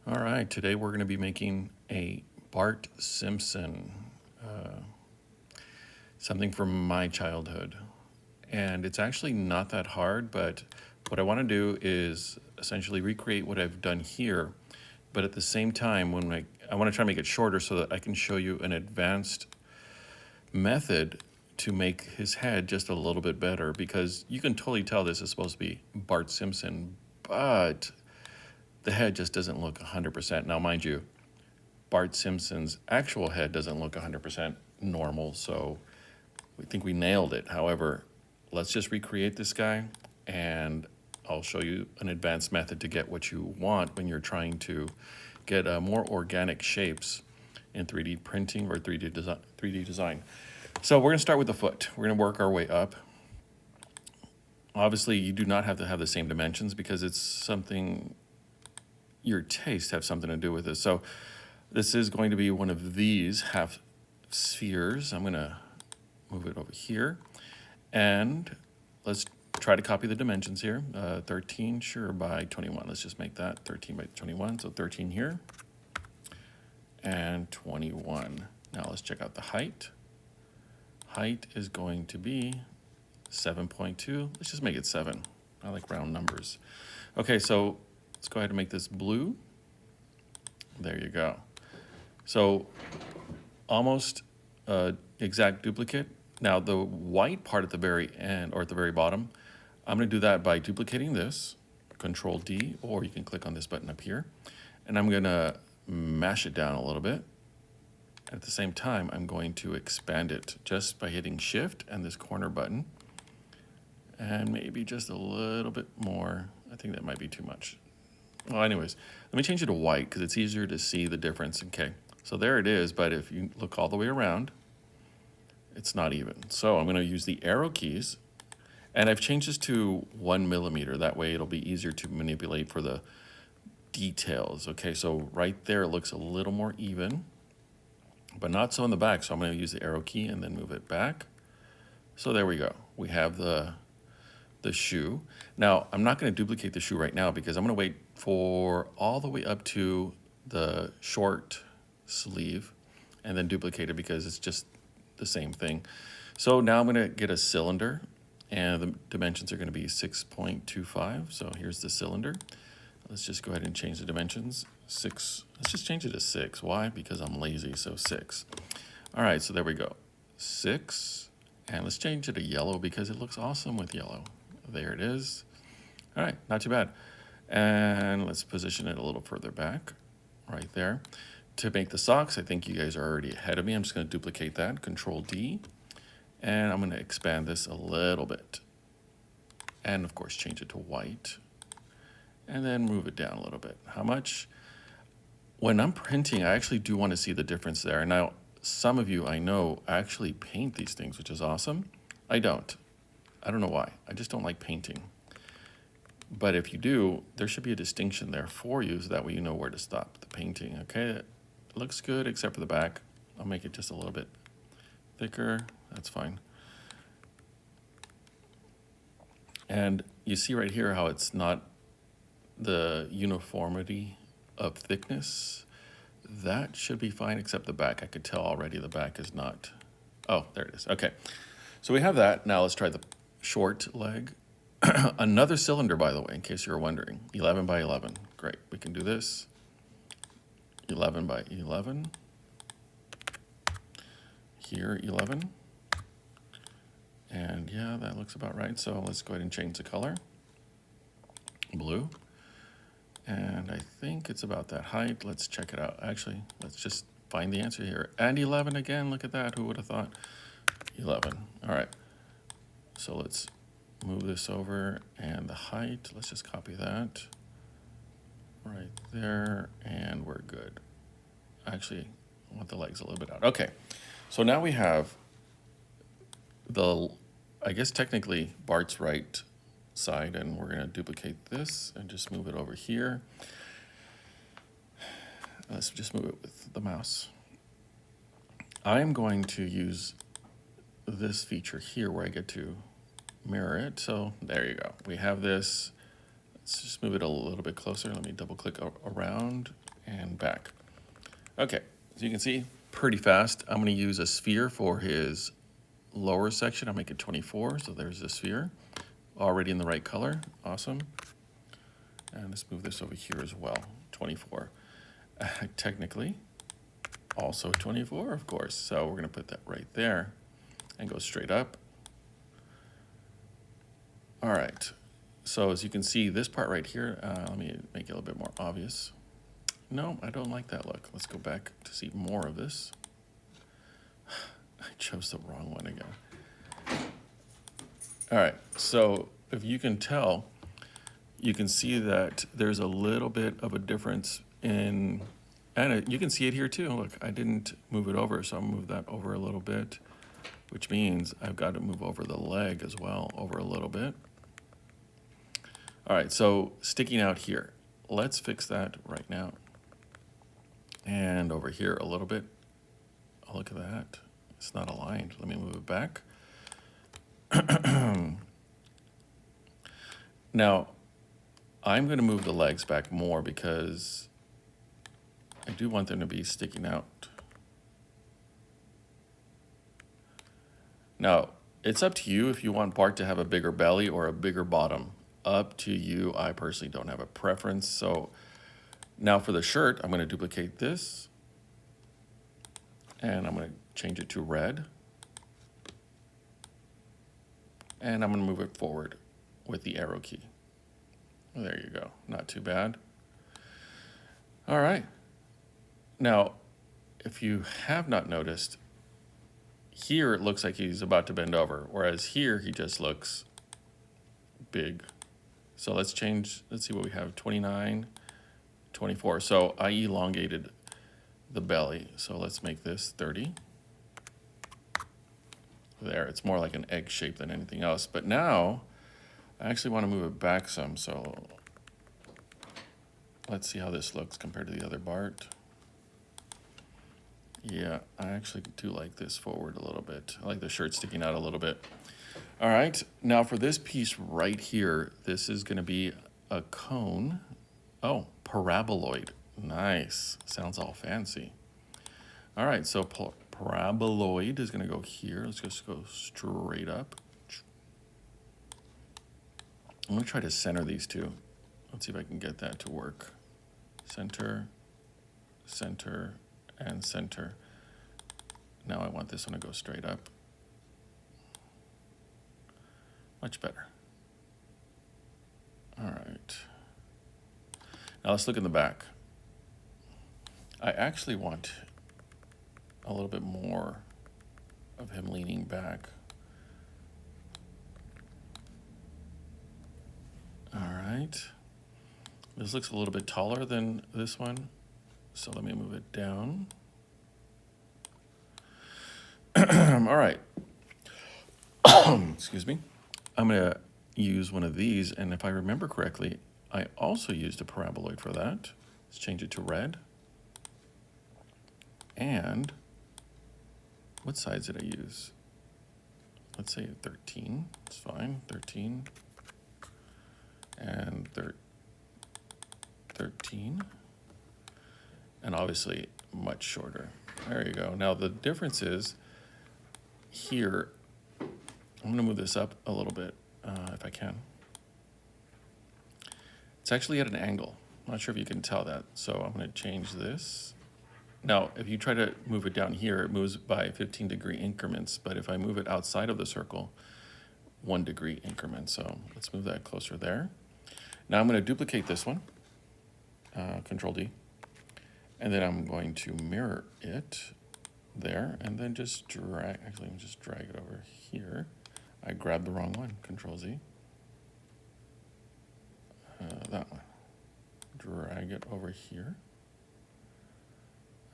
All right, today we're going to be making a Bart Simpson, something from my childhood. And it's actually not that hard, but what I want to do is essentially recreate what I've done here, but at the same time, I want to try to make it shorter so that I can show you an advanced method to make his head just a little bit better, because you can totally tell this is supposed to be Bart Simpson, but the head just doesn't look 100%. Now, mind you, Bart Simpson's actual head doesn't look 100% normal, so we think we nailed it. However, let's just recreate this guy, and I'll show you an advanced method to get what you want when you're trying to get more organic shapes in 3D printing or 3D design. So we're going to start with the foot. We're going to work our way up. Obviously, you do not have to have the same dimensions because it's something, your taste have something to do with this. So this is going to be one of these half spheres. I'm going to move it over here. And let's try to copy the dimensions here. 13, sure, by 21. Let's just make that 13 by 21. So 13 here and 21. Now let's check out the height. Height is going to be 7.2. Let's just make it 7. I like round numbers. Okay, so let's go ahead and make this blue. There you go. So almost exact duplicate. Now the white part at the very end, or at the very bottom, I'm going to do that by duplicating this, Control D, or you can click on this button up here, and I'm going to mash it down a little bit. At the same time, I'm going to expand it just by hitting Shift and this corner button, and maybe just a little bit more. I think that might be too much. Well, anyways, let me change it to white because it's easier to see the difference. Okay, so there it is, but if you look all the way around, it's not even. So I'm going to use the arrow keys, and I've changed this to 1 millimeter. That way it'll be easier to manipulate for the details. Okay, so right there it looks a little more even, but not so in the back. So I'm going to use the arrow key and then move it back. So there we go. We have the shoe. Now, I'm not going to duplicate the shoe right now because I'm going to wait for all the way up to the short sleeve and then duplicate it because it's just the same thing. So now I'm going to get a cylinder, and the dimensions are going to be 6.25. So here's the cylinder. Let's just go ahead and change the dimensions. 6. Let's just change it to 6. Why? Because I'm lazy. So 6. All right, so there we go. 6. And let's change it to yellow because it looks awesome with yellow. There it is. All right, not too bad. And let's position it a little further back, right there. To make the socks, I think you guys are already ahead of me. I'm just going to duplicate that, Control D, and I'm going to expand this a little bit. And of course, change it to white, and then move it down a little bit. How much? When I'm printing, I actually do want to see the difference there. Now, some of you I know actually paint these things, which is awesome. I don't. I don't know why. I just don't like painting. But if you do, there should be a distinction there for you so that way you know where to stop the painting. Okay, it looks good except for the back. I'll make it just a little bit thicker. That's fine. And you see right here how it's not the uniformity of thickness. That should be fine except the back. I could tell already the back is not. Oh, there it is. Okay, so we have that. Now let's try the short leg. Another cylinder, by the way, in case you're wondering. 11 by 11. Great. We can do this. 11 by 11. Here, 11. And yeah, that looks about right. So let's go ahead and change the color. Blue. And I think it's about that height. Let's check it out. Actually, let's just find the answer here. And 11 again. Look at that. Who would have thought? 11. All right. So let's move this over, and the height, let's just copy that right there, and we're good. Actually, I want the legs a little bit out. Okay, so now we have I guess technically Bart's right side, and we're gonna duplicate this and just move it over here. Let's just move it with the mouse. I'm going to use this feature here where I get to mirror it. So there you go. We have this Let's just move it a little bit closer. Let me double click around and back. Okay, as you can see, pretty fast. I'm gonna use a sphere for his lower section. I'll make it 24, so there's the sphere. Already in the right color, awesome. And let's move this over here as well, 24. Technically, also 24, of course. So we're gonna put that right there and go straight up. All right, so as you can see, this part right here, let me make it a little bit more obvious. No, I don't like that look. Let's go back to see more of this. I chose the wrong one again. All right, so if you can tell, you can see that there's a little bit of a difference in, and you can see it here too. Look, I didn't move it over, so I'll move that over a little bit, which means I've got to move over the leg as well, over a little bit. All right, so sticking out here, let's fix that right now. And over here a little bit. Oh, look at that. It's not aligned. Let me move it back. Now, I'm going to move the legs back more because I do want them to be sticking out. Now, it's up to you if you want Bart to have a bigger belly or a bigger bottom. Up to you. I personally don't have a preference. So now for the shirt, I'm going to duplicate this. And I'm going to change it to red. And I'm going to move it forward with the arrow key. There you go. Not too bad. All right. Now, if you have not noticed, here it looks like he's about to bend over, whereas here he just looks big. So let's change, let's see what we have, 29, 24. So I elongated the belly. So let's make this 30. There, it's more like an egg shape than anything else. But now, I actually want to move it back some. So let's see how this looks compared to the other Bart. Yeah, I actually do like this forward a little bit. I like the shirt sticking out a little bit. All right, now for this piece right here, this is going to be a cone. Oh, paraboloid. Nice. Sounds all fancy. All right, so paraboloid is going to go here. Let's just go straight up. I'm going to try to center these two. Let's see if I can get that to work. Center, center, and center. Now I want this one to go straight up. Much better. All right. Now let's look in the back. I actually want a little bit more of him leaning back. All right. This looks a little bit taller than this one, so let me move it down. All right. Excuse me. I'm going to use one of these, and if I remember correctly, I also used a paraboloid for that. Let's change it to red. And what size did I use? Let's say 13. It's fine. 13. And 13. And obviously much shorter. There you go. Now the difference is here, I'm going to move this up a little bit if I can. It's actually at an angle. I'm not sure if you can tell that. So I'm going to change this. Now, if you try to move it down here, it moves by 15-degree increments. But if I move it outside of the circle, 1-degree increments. So let's move that closer there. Now I'm going to duplicate this one, Control D. And then I'm going to mirror it there and then just drag, actually, let me just drag it over here. I grabbed the wrong one, Control Z. That one. Drag it over here.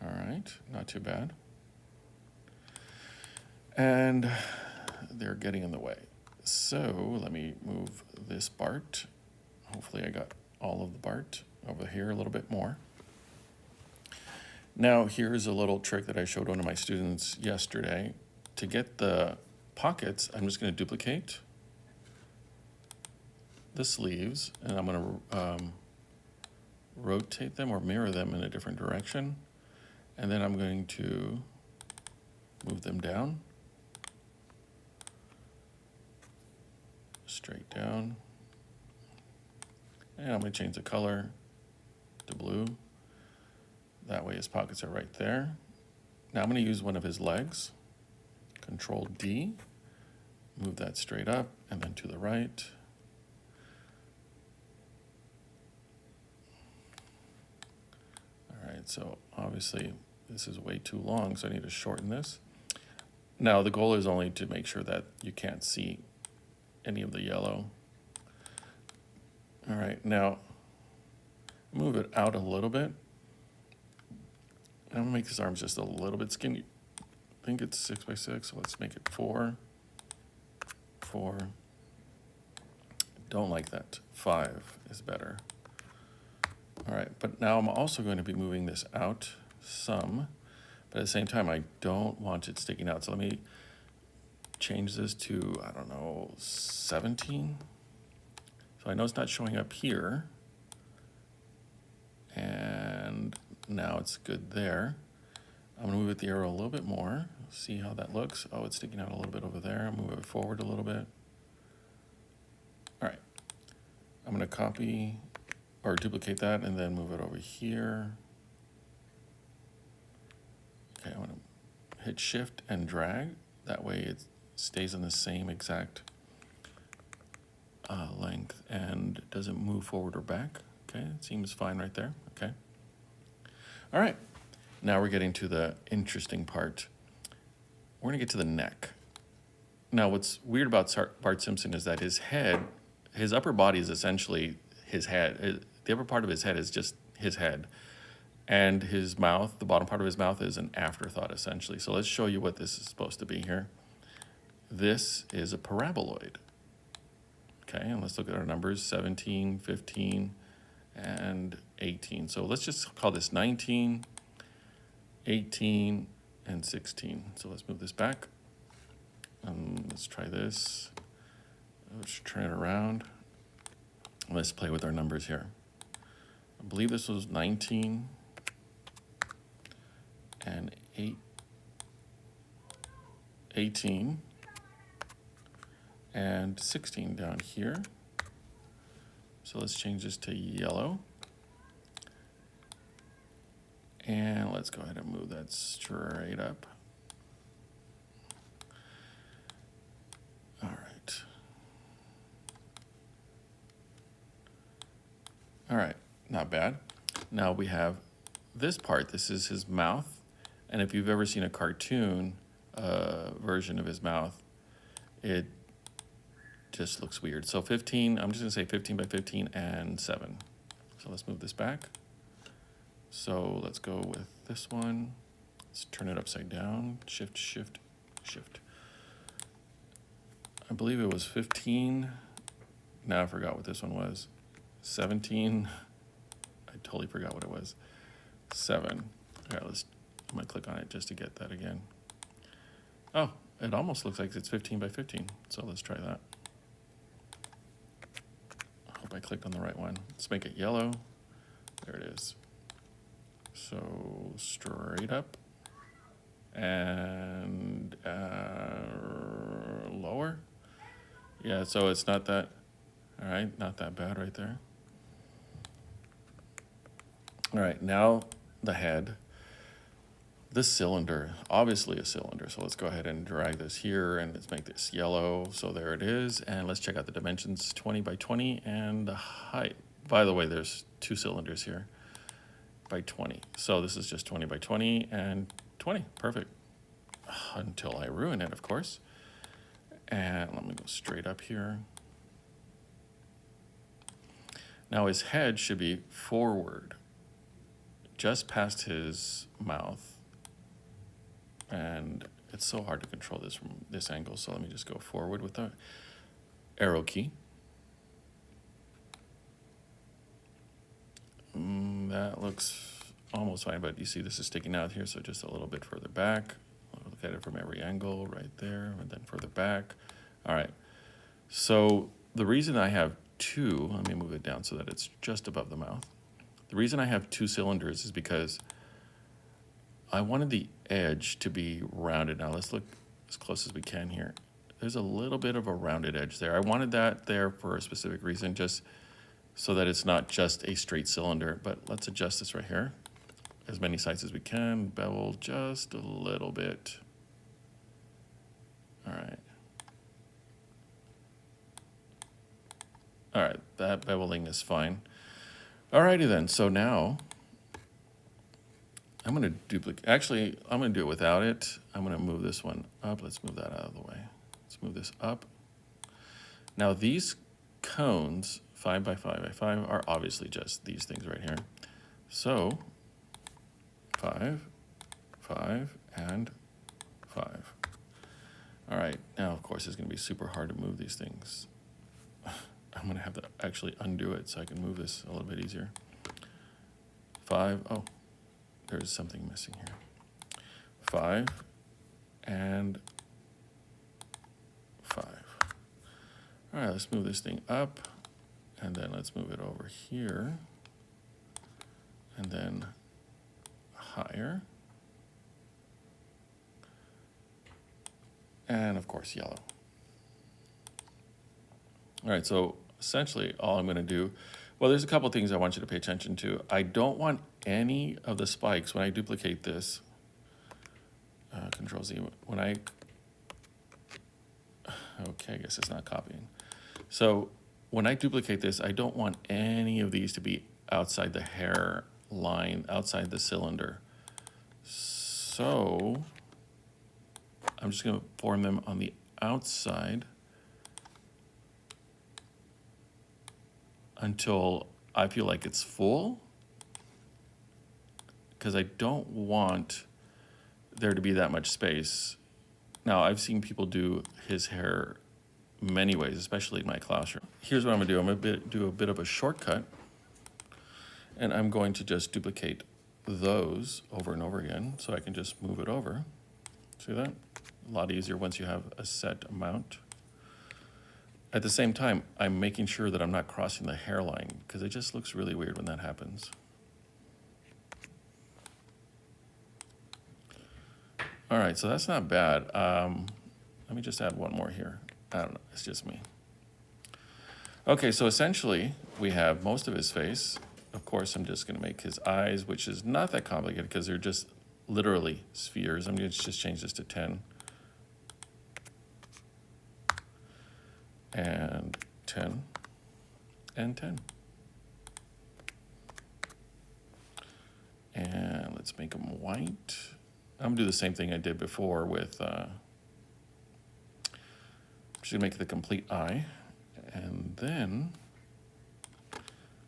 All right, not too bad. And they're getting in the way. So let me move this Bart. Hopefully I got all of the Bart over here a little bit more. Now here's a little trick that I showed one of my students yesterday. To get the pockets, I'm just going to duplicate. the sleeves, and I'm going to rotate them or mirror them in a different direction. And then I'm going to move them down, straight down. And I'm going to change the color to blue. That way his pockets are right there. Now I'm going to use one of his legs. Control D. Move that straight up and then to the right. All right, so obviously this is way too long, so I need to shorten this. Now the goal is only to make sure that you can't see any of the yellow. All right, now move it out a little bit. I'm gonna make his arms just a little bit skinny. I think it's 6 by 6, so let's make it 4. 4. Don't like that. 5 is better. All right, but now I'm also going to be moving this out some, but at the same time, I don't want it sticking out. So let me change this to, I don't know, 17. So I know it's not showing up here. And now it's good there. I'm gonna move it the arrow a little bit more, see how that looks. Oh, it's sticking out a little bit over there. Move it forward a little bit. All right, I'm gonna copy or duplicate that and then move it over here. Okay, I'm gonna hit Shift and drag. That way it stays in the same exact length and doesn't move forward or back. Okay, it seems fine right there. Okay. All right, now we're getting to the interesting part. We're gonna get to the neck. Now, what's weird about Bart Simpson is that his head, his upper body is essentially his head. The upper part of his head is just his head. And his mouth, the bottom part of his mouth is an afterthought, essentially. So let's show you what this is supposed to be here. This is a paraboloid. Okay, and let's look at our numbers, 17, 15, and 18. So let's just call this 19, 18, and 16. So let's move this back. Let's try this. Let's turn it around. Let's play with our numbers here. I believe this was 19 and 18 and 16 down here. So let's change this to yellow. And let's go ahead and move that straight up. All right. All right, not bad. Now we have this part. This is his mouth. And if you've ever seen a cartoon version of his mouth, it just looks weird. So 15, I'm just gonna say 15 by 15 and 7. So let's move this back. So let's go with this one. Let's turn it upside down. Shift, shift, shift. I believe it was 15. Now I forgot what this one was. 17. I totally forgot what it was. 7. All right, I'm gonna click on it just to get that again. Oh, it almost looks like it's 15 by 15. So let's try that. I hope I clicked on the right one. Let's make it yellow. There it is. So straight up and lower. Yeah, so it's not that, all right, not that bad right there. All right, now the head. This cylinder, obviously a cylinder, so let's go ahead and drag this here and let's make this yellow. So there it is, and let's check out the dimensions, 20 by 20 and the height. By the way, there's 2 cylinders here by 20. So this is just 20 by 20 and 20, perfect. Until I ruin it, of course. And let me go straight up here. Now his head should be forward, just past his mouth. And it's so hard to control this from this angle, so let me just go forward with the arrow key. That looks almost fine, but you see this is sticking out here, so just a little bit further back. I'll look at it from every angle right there, and then further back. All right, so the reason I have two. Let me move it down so that it's just above the mouth. The reason I have two cylinders is because I wanted the edge to be rounded. Now let's look as close as we can here. There's a little bit of a rounded edge there. I wanted that there for a specific reason, just so that it's not just a straight cylinder. But let's adjust this right here. As many sides as we can, bevel just a little bit. All right. All right, that beveling is fine. All righty then, so now I'm gonna duplicate, actually, I'm gonna do it without it. I'm gonna move this one up. Let's move that out of the way. Let's move this up. Now these cones, 5 by 5 by 5, are obviously just these things right here. So 5, 5, and 5. All right, now of course it's gonna be super hard to move these things. I'm gonna have to actually undo it so I can move this a little bit easier. 5, oh, there's something missing here. 5 and 5. All right, let's move this thing up, and then let's move it over here, and then higher, and of course yellow. All right, so essentially all I'm gonna do, well, there's a couple things I want you to pay attention to. I don't want any of the spikes when I duplicate this, Control Z, when I, okay, I guess it's not copying. So when I duplicate this, I don't want any of these to be outside the hair line, outside the cylinder. So I'm just gonna form them on the outside until I feel like it's full, because I don't want there to be that much space. Now, I've seen people do his hair many ways, especially in my classroom. Here's what I'm gonna do. I'm gonna do a bit of a shortcut, and I'm going to just duplicate those over and over again, so I can just move it over. See that? A lot easier once you have a set amount. At the same time, I'm making sure that I'm not crossing the hairline, because it just looks really weird when that happens. All right, so that's not bad. Let me just add one more here. I don't know, it's just me. Okay, so essentially, we have most of his face. Of course, I'm just gonna make his eyes, which is not that complicated because they're just literally spheres. I'm gonna just change this to 10. And 10, and 10. And let's make them white. I'm gonna do the same thing I did before with, I'm just gonna make the complete eye. And then,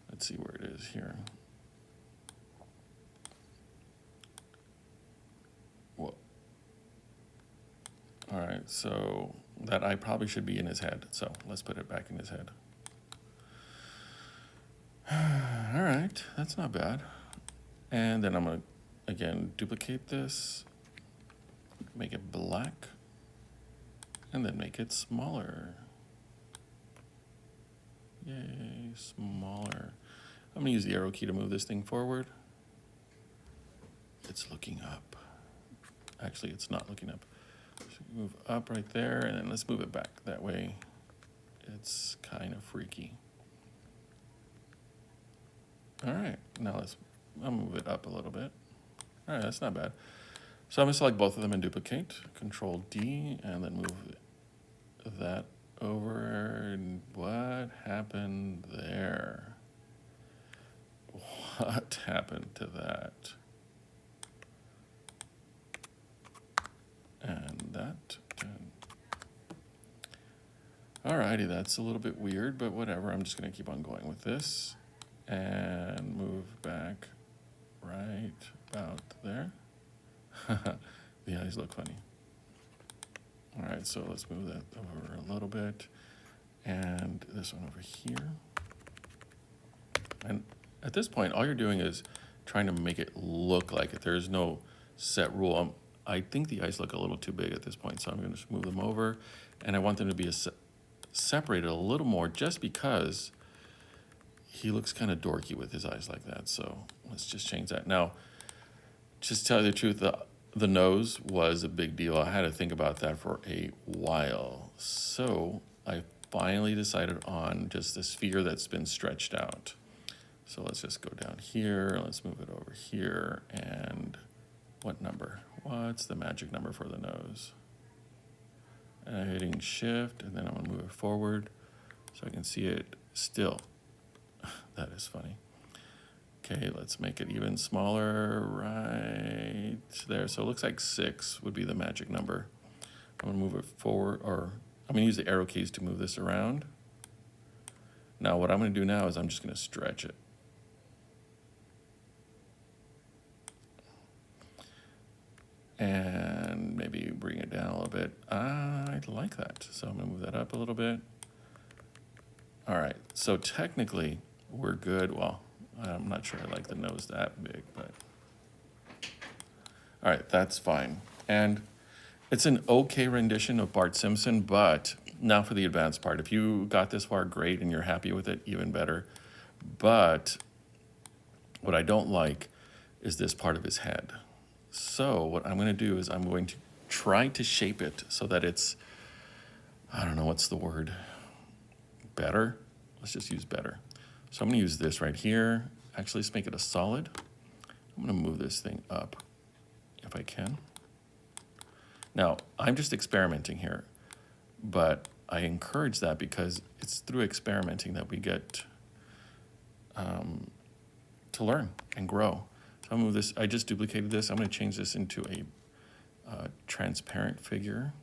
let's see where it is here. Whoa. All right, so that eye probably should be in his head. So let's put it back in his head. All right, that's not bad. And then I'm gonna, again, duplicate this, make it black, and then make it smaller. Yay, smaller. I'm gonna use the arrow key to move this thing forward. It's looking up. Actually, it's not looking up. So move up right there, and then let's move it back. That way, it's kind of freaky. All right, now I'll move it up a little bit. All right, that's not bad. So I'm gonna select both of them and duplicate, Control D, and then move that over. And what happened there? What happened to that? And that. Alrighty, that's a little bit weird, but whatever. I'm just gonna keep on going with this and move back right about there. The eyes look funny. All right, so let's move that over a little bit, and this one over here. And at this point, all you're doing is trying to make it look like it. There's no set rule. I think the eyes look a little too big at this point, so I'm gonna just move them over, and I want them to be separated a little more just because he looks kind of dorky with his eyes like that, so let's just change that. Now, just to tell you the truth, the nose was a big deal. I had to think about that for a while. So I finally decided on just the sphere that's been stretched out. So let's just go down here, let's move it over here, and what number? What's the magic number for the nose? And I'm hitting shift, and then I'm gonna move it forward so I can see it still. That is funny. Okay, let's make it even smaller right there. So it looks like 6 would be the magic number. I'm gonna move it forward, or I'm gonna use the arrow keys to move this around. Now what I'm gonna do now is I'm just gonna stretch it. And maybe bring it down a little bit. I like that. So I'm gonna move that up a little bit. All right, so technically we're good. Well, I'm not sure I like the nose that big, but all right, that's fine. And it's an okay rendition of Bart Simpson, but now for the advanced part. If you got this far, great, and you're happy with it, even better. But what I don't like is this part of his head. So what I'm gonna do is I'm going to try to shape it so that it's, I don't know, what's the word? Better? Let's just use better. So I'm gonna use this right here. Actually, let's make it a solid. I'm gonna move this thing up if I can. Now, I'm just experimenting here, but I encourage that because it's through experimenting that we get to learn and grow. So I'll move this, I just duplicated this. I'm gonna change this into a transparent figure.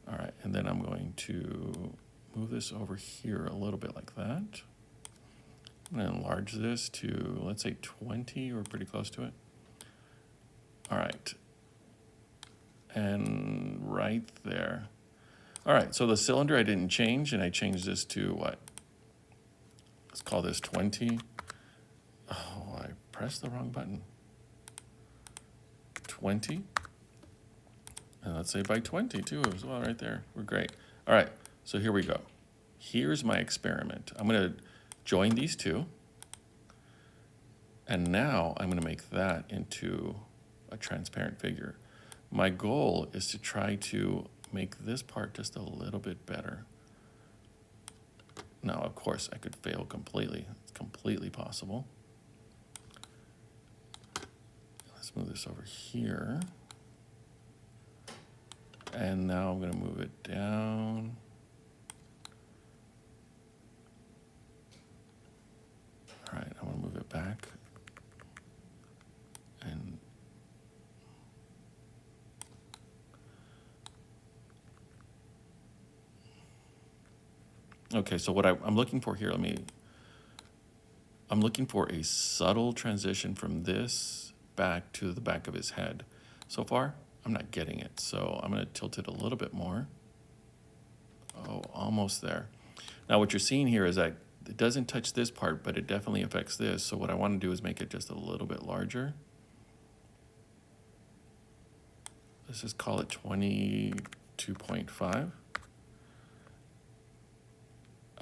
All right, and then I'm going to move this over here a little bit like that. I'm gonna enlarge this to, let's say 20, or pretty close to it. All right, and right there. All right, so the cylinder I didn't change, and I changed this to what? Let's call this 20. Oh, I pressed the wrong button. 20. And let's say by 20 too as well, right there. We're great. All right, so here we go. Here's my experiment. I'm gonna join these two. And now I'm gonna make that into a transparent figure. My goal is to try to make this part just a little bit better. Now, of course, I could fail completely. It's completely possible. Let's move this over here. And now I'm gonna move it down. All right, I'm gonna move it back. And okay, so what I'm looking for here, I'm looking for a subtle transition from this back to the back of his head. So far, I'm not getting it, so I'm gonna tilt it a little bit more. Oh, almost there. Now what you're seeing here is that it doesn't touch this part, but it definitely affects this. So what I wanna do is make it just a little bit larger. Let's just call it 22.5.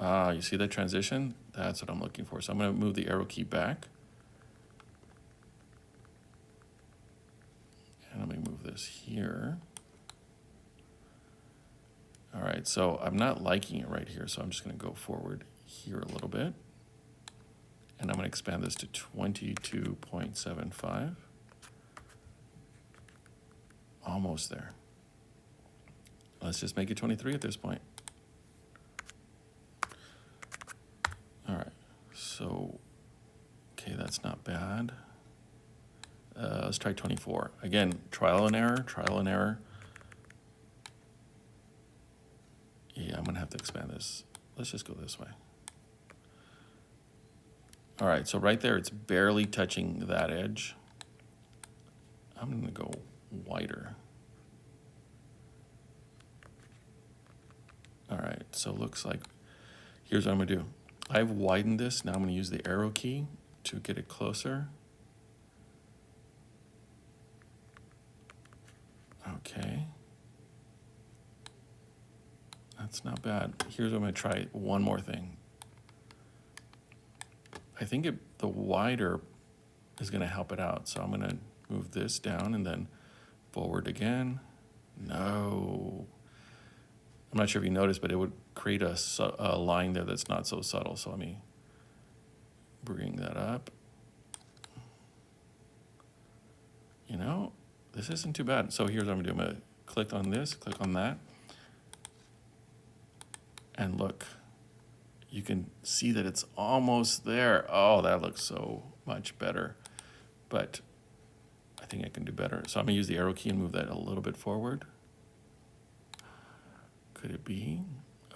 Ah, you see that transition? That's what I'm looking for. So I'm gonna move the arrow key back. And let me move this here. All right, so I'm not liking it right here, so I'm just gonna go forward here a little bit. And I'm gonna expand this to 22.75. Almost there. Let's just make it 23 at this point. All right, so, okay, that's not bad. Let's try 24. Again, trial and error, trial and error. Yeah, I'm gonna have to expand this. Let's just go this way. All right, so right there, it's barely touching that edge. I'm gonna go wider. All right, so looks like, here's what I'm gonna do. I've widened this, now I'm gonna use the arrow key to get it closer. Okay. That's not bad. Here's what I'm gonna try one more thing. I think the wider is gonna help it out. So I'm gonna move this down and then forward again. No. I'm not sure if you noticed, but it would create a line there that's not so subtle. So let me bring that up. You know, this isn't too bad. So here's what I'm gonna do. I'm gonna click on this, click on that. And look, you can see that it's almost there. Oh, that looks so much better. But I think I can do better. So I'm gonna use the arrow key and move that a little bit forward. Could it be?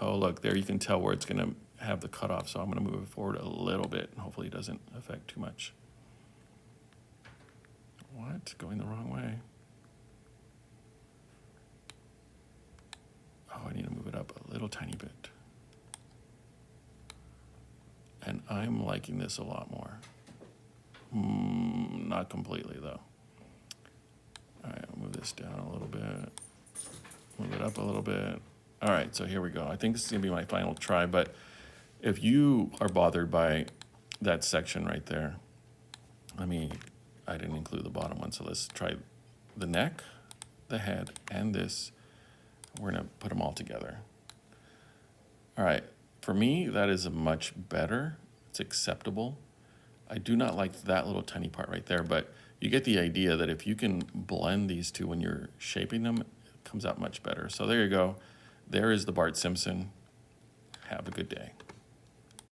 Oh, look, there you can tell where it's gonna have the cutoff. So I'm gonna move it forward a little bit and hopefully it doesn't affect too much. What? Going the wrong way. Oh, I need to move it up a little tiny bit. And I'm liking this a lot more. Not completely though. All right, I'll move this down a little bit. Move it up a little bit. All right, so here we go. I think this is gonna be my final try, but if you are bothered by that section right there, I didn't include the bottom one, so let's try the neck, the head, and this. We're gonna put them all together. All right, for me, that is much better. It's acceptable. I do not like that little tiny part right there, but you get the idea that if you can blend these two when you're shaping them, it comes out much better. So there you go. There is the Bart Simpson. Have a good day.